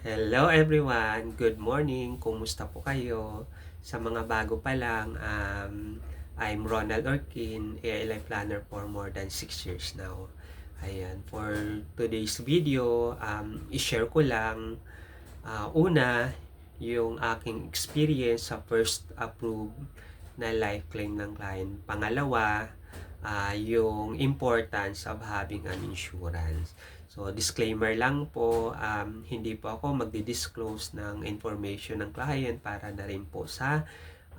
Hello everyone! Good morning! Kumusta po kayo? Sa mga bago pa lang, I'm Ronald Orkin, AI Life Planner for more than 6 years now. Ayan, for today's video, i-share ko lang una, yung aking experience sa first approved na life claim ng client. Pangalawa, yung importance of having an insurance. So, disclaimer lang po, hindi po ako magdi-disclose ng information ng client para na rin po sa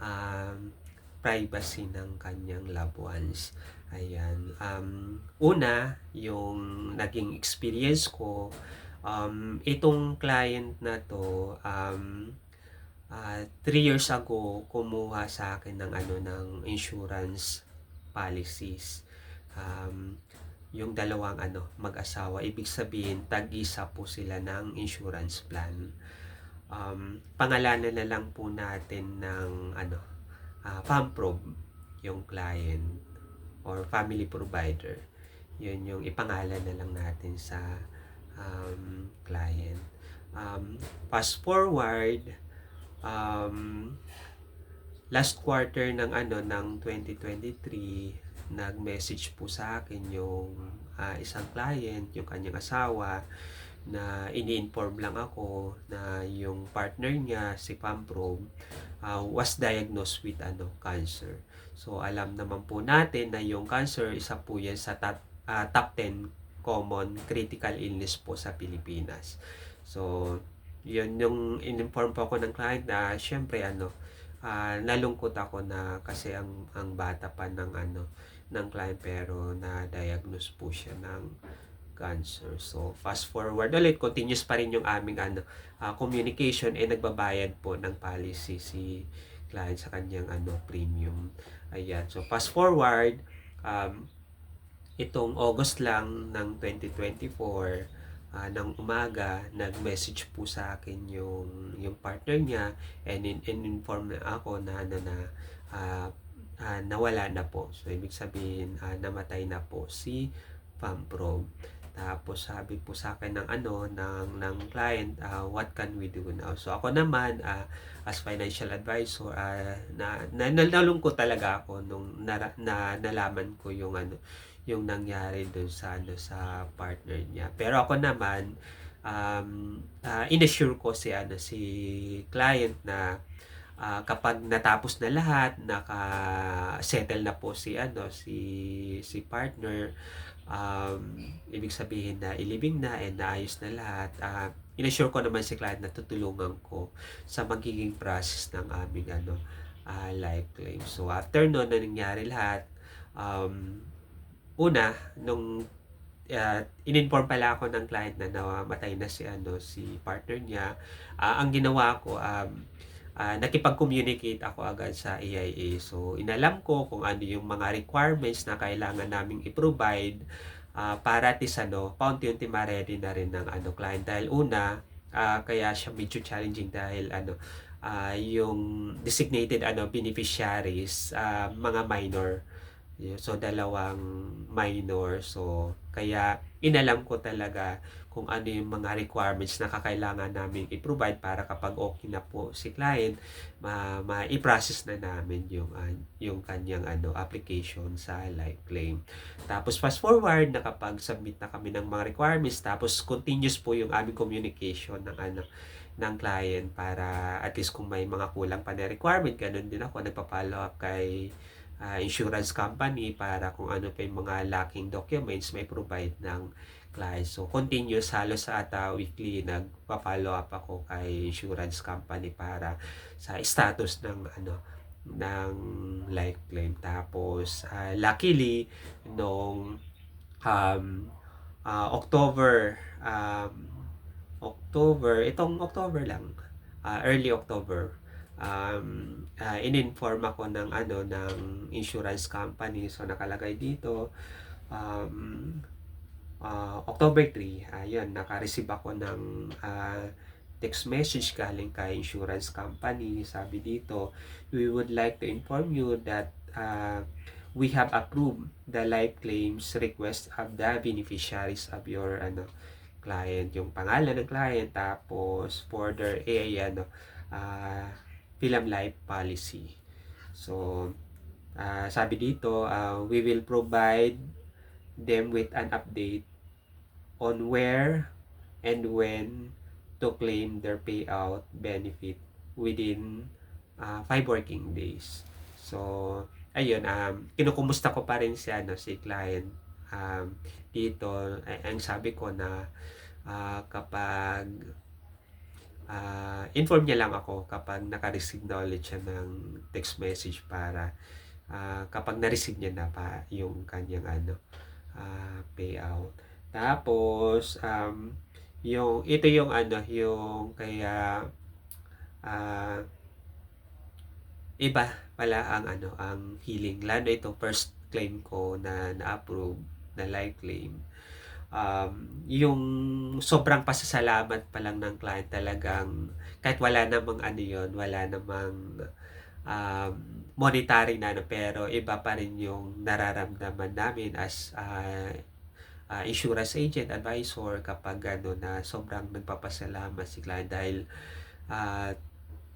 um, privacy ng kanyang loved ones. Ayan. Una, yung naging experience ko, itong client na to, 3 years ago, kumuha sa akin ng insurance policies. Yung dalawang mag-asawa, ibig sabihin tag-isa po sila ng insurance plan. Pangalanan na lang po natin ng PAMPROB yung client or family provider. Yun yung ipangalan na lang natin sa client. Fast forward, last quarter ng 2023, nag-message po sa akin yung isang client, yung kanyang asawa, na ini-inform lang ako na yung partner niya, si Pampro, was diagnosed with cancer. So, alam naman po natin na yung cancer, isa po yan sa top 10 common critical illness po sa Pilipinas. So, yun yung in-inform po ako ng client na syempre nalungkot ako na kasi ang bata pa ng client pero na-diagnose po siya ng cancer. So, fast forward ulit, continuous pa rin yung aming communication, nagbabayad po ng policy si client sa kanyang premium. Ayan. So, fast forward, itong August lang ng 2024, ng umaga, nag-message po sa akin yung partner niya, inform na ako na nawala na po. So, ibig sabihin, namatay na po si Pampro. Tapos sabi po sa akin ng client, what can we do now? So ako naman, as financial advisor, nalungkot talaga ako nung nalaman ko yung nangyari doon sa partner niya. Pero ako naman, inassure ko si client na kapag natapos na lahat, naka-settle na po si partner, ibig sabihin na ilibing na and naayos na lahat, inassure ko naman si client na tutulungan ko sa magiging process ng aming life claim. So after na nangyari lahat, una nung in-inform pala ako ng client na namatay na si partner niya, ang ginawa ko, nakipag-communicate ako agad sa AIA. So, inalam ko kung ano yung mga requirements na kailangan naming i-provide, para at least paunti-unti ma-ready na rin ng client. Dahil una, kaya siya medyo challenging dahil yung designated beneficiaries, mga minor. So, dalawang minor. So, kaya inalam ko talaga kung ano yung mga requirements na kakailangan namin i-provide para kapag okay na po si client, ma-i-process na namin yung kanyang application sa life claim. Tapos fast forward, nakapag-submit na kami ng mga requirements, tapos continuous po yung aming communication ng client para at least kung may mga kulang pa na requirement, ganun din ako, nagpa-follow up kay insurance company para kung ano pa yung mga lacking documents may provide ng client. So, continuous halos weekly nagpa-follow up ako kay insurance company para sa status ng life claim. Tapos, luckily, nung itong October lang, early October, in-inform ako ng insurance company. So nakalagay dito October 3, ayun, naka-receive ako ng text message galing kay insurance company. Sabi dito, we would like to inform you that we have approved the life claims request of the beneficiaries of your client, yung pangalan ng client, tapos further film life policy. So, sabi dito, we will provide them with an update on where and when to claim their payout benefit within 5 working days. So, ayun, kinukumusta ko pa rin si client. Dito, ang sabi ko na kapag inform niya lang ako kapag naka-receive na ulit siya ng text message para kapag na-receive niya na pa yung kanyang payout. Tapos, ito yung yung kaya iba pala ang healing. Lalo ito, first claim ko na na-approve na life claim. Yung sobrang pasasalamat pa lang ng client talagang kahit wala namang wala namang monetary na pero iba pa rin yung nararamdaman namin as insurance agent, advisor kapag na sobrang nagpapasalamat si client dahil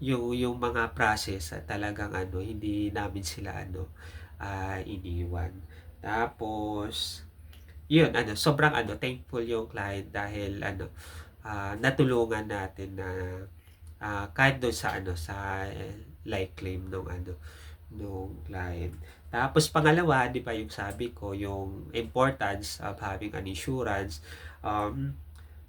yung mga process talagang hindi namin sila iniwan. Tapos yun sobrang thankful yung client dahil natulungan natin na kahit doon sa life claim nung client. Tapos pangalawa, di ba yung sabi ko, yung importance of having an insurance,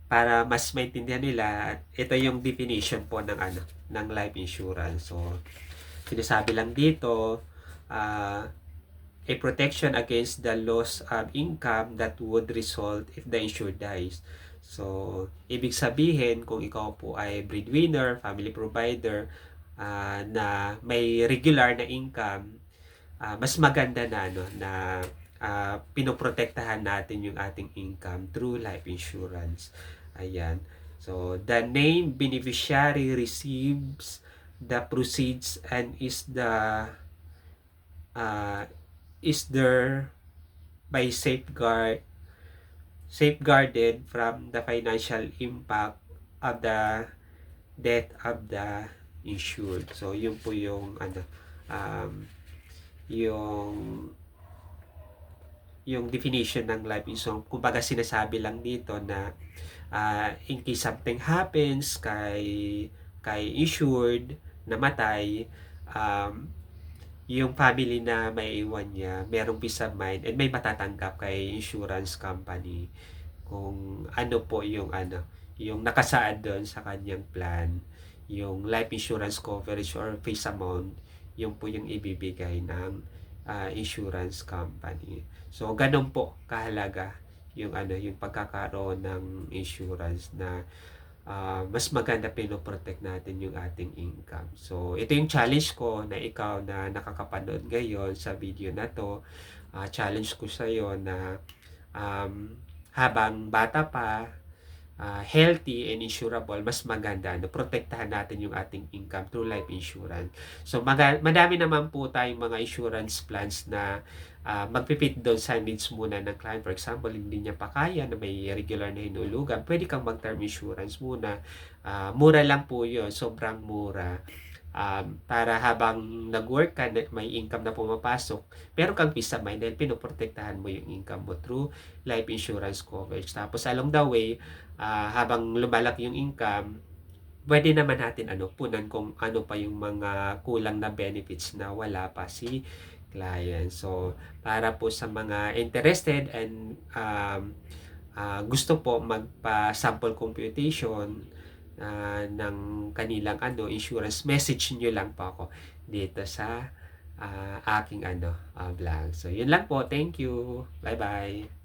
para mas maintindihan nila, ito yung definition po ng life insurance. So, sinasabi lang dito, a protection against the loss of income that would result if the insured dies. So, ibig sabihin, kung ikaw po ay breadwinner, family provider, na may regular na income, mas maganda na pinoprotektahan natin yung ating income through life insurance. Ayan. So, the named beneficiary receives the proceeds and is there by safeguarded from the financial impact of the death of the insured. So, yun po yung yung definition ng life insurance. Kumbaga sinasabi lang dito na in case something happens kay insured, namatay, yung family na maiiwan niya, merong peace of mind and may matatanggap kay insurance company kung ano po yung yung nakasaad doon sa kanyang plan, yung life insurance coverage or face amount, yung po yung ibibigay ng insurance company. So, ganun po kahalaga yung yung pagkakaroon ng insurance na mas maganda pinoprotect natin yung ating income. So, ito yung challenge ko na ikaw na nakakapanood ngayon sa video na to. Challenge ko sa iyo na habang bata pa, healthy and insurable, mas maganda na protektahan natin yung ating income through life insurance. So, madami naman po tayong mga insurance plans na magpipit doon sa needs muna ng client. For example, hindi niya pa kaya na may regular na hinulugan, pwede kang mag-term insurance muna. Mura lang po yun, sobrang mura. Para habang nag-work ka, may income na pumapasok, pero kang peace of mind dahil pinoprotektahan mo yung income mo through life insurance coverage. Tapos along the way, habang lumalaki yung income, pwede naman natin punan kung ano pa yung mga kulang na benefits na wala pa si client. So, para po sa mga interested and gusto po magpa-sample computation ng kanilang insurance, message nyo lang po ako dito sa aking vlog. So, yun lang po. Thank you. Bye-bye.